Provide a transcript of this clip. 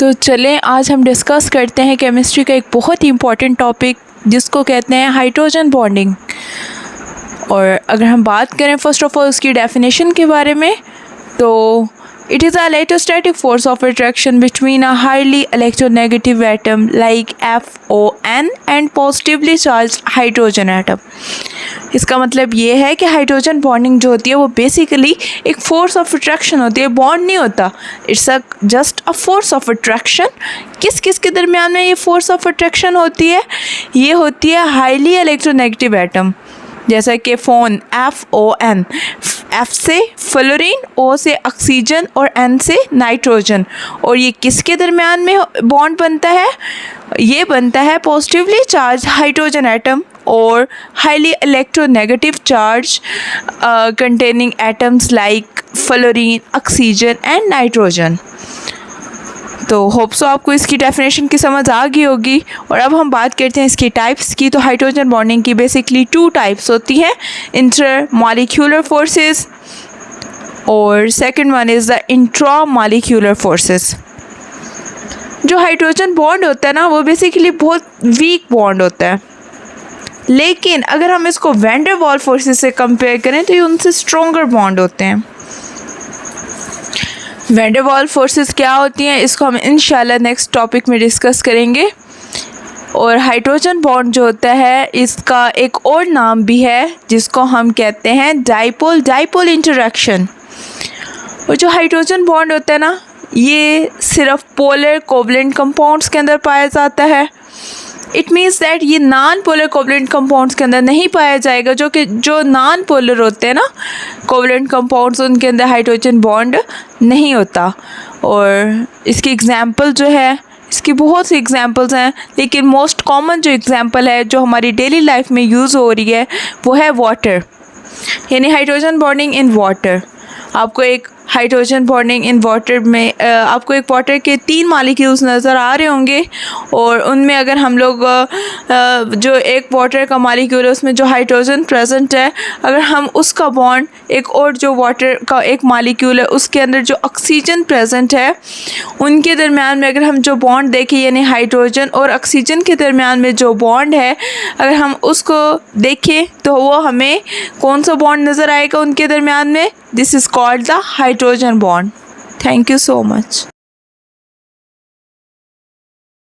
तो चलें आज हम डिस्कस करते हैं केमिस्ट्री का एक बहुत ही इम्पॉर्टेंट टॉपिक जिसको कहते हैं हाइड्रोजन बॉन्डिंग। और अगर हम बात करें फर्स्ट ऑफ ऑल उसकी डेफिनेशन के बारे में, तो it is a electrostatic force of attraction between a highly electronegative atom like FON and positively charge hydrogen atom. इसका मतलब ये है कि हाइड्रोजन बॉन्डिंग जो होती है वो बेसिकली एक फोर्स ऑफ अट्रैक्शन होती है, बॉन्ड नहीं होता। It's a just a force of attraction. किस किस के दरमियान में ये फोर्स ऑफ अट्रैक्शन होती है? ये होती है हाईली इलेक्ट्रोनेगेटिव एटम, जैसा कि FON, F से फ्लोरीन, O से ऑक्सीजन और N से नाइट्रोजन। और ये किसके दरमियान में बॉन्ड बनता है? ये बनता है पॉजिटिवली चार्ज हाइड्रोजन एटम और highly electronegative charge containing atoms like fluorine, oxygen and nitrogen. तो होप सो आपको इसकी डेफिनेशन की समझ आ गई होगी। और अब हम बात करते हैं इसकी टाइप्स की। तो हाइड्रोजन बॉन्डिंग की बेसिकली 2 टाइप्स होती हैं, इंटरमॉलिक्यूलर फोर्सेस और second one is the intramolecular forces. जो हाइड्रोजन बॉन्ड होता है ना, वो बेसिकली बहुत वीक बॉन्ड होता है, लेकिन अगर हम इसको वैन डर वाल्स फोर्सेस से कंपेयर करें तो ये उनसे स्ट्रॉन्गर बॉन्ड होते हैं। वैन डर वाल्स फोर्सेस क्या होती हैं, इसको हम इंशाल्लाह नेक्स्ट टॉपिक में डिस्कस करेंगे। और हाइड्रोजन बॉन्ड जो होता है इसका एक और नाम भी है जिसको हम कहते हैं डाइपोल इंटरैक्शन। और जो हाइड्रोजन बॉन्ड होता है ना, ये सिर्फ पोलर कोवलेंट कंपाउंड्स के अंदर पाया जाता है। इट मीन्स दैट ये नॉन पोलर कोवलेंट कंपाउंड्स के अंदर नहीं पाया जाएगा। जो नॉन पोलर होते हैं ना कोवलेंट कंपाउंड्स, उनके अंदर हाइड्रोजन बॉन्ड नहीं होता। और इसकी एग्जांपल जो है, इसकी बहुत सी एग्जांपल्स हैं, लेकिन मोस्ट कॉमन जो एग्जांपल है जो हमारी डेली लाइफ में यूज़ हो रही है वो है वाटर, यानी हाइड्रोजन बॉन्डिंग इन वाटर। आपको एक हाइड्रोजन बॉन्डिंग इन वाटर में आपको एक वाटर के 3 मॉलिक्यूल्स नज़र आ रहे होंगे। और उनमें अगर हम लोग जो एक वाटर का मॉलिक्यूल है उसमें जो हाइड्रोजन प्रेजेंट है, अगर हम उसका बॉन्ड एक और जो वाटर का एक मॉलिक्यूल है उसके अंदर जो ऑक्सीजन प्रेजेंट है, उनके दरमियान में अगर हम जो बॉन्ड देखें, यानी हाइड्रोजन और ऑक्सीजन के दरमियान में जो बॉन्ड है, अगर हम उसको देखें तो वो हमें कौन सा बॉन्ड नज़र आएगा उनके दरमियान में? This is called the hydrogen bond. Thank you so much.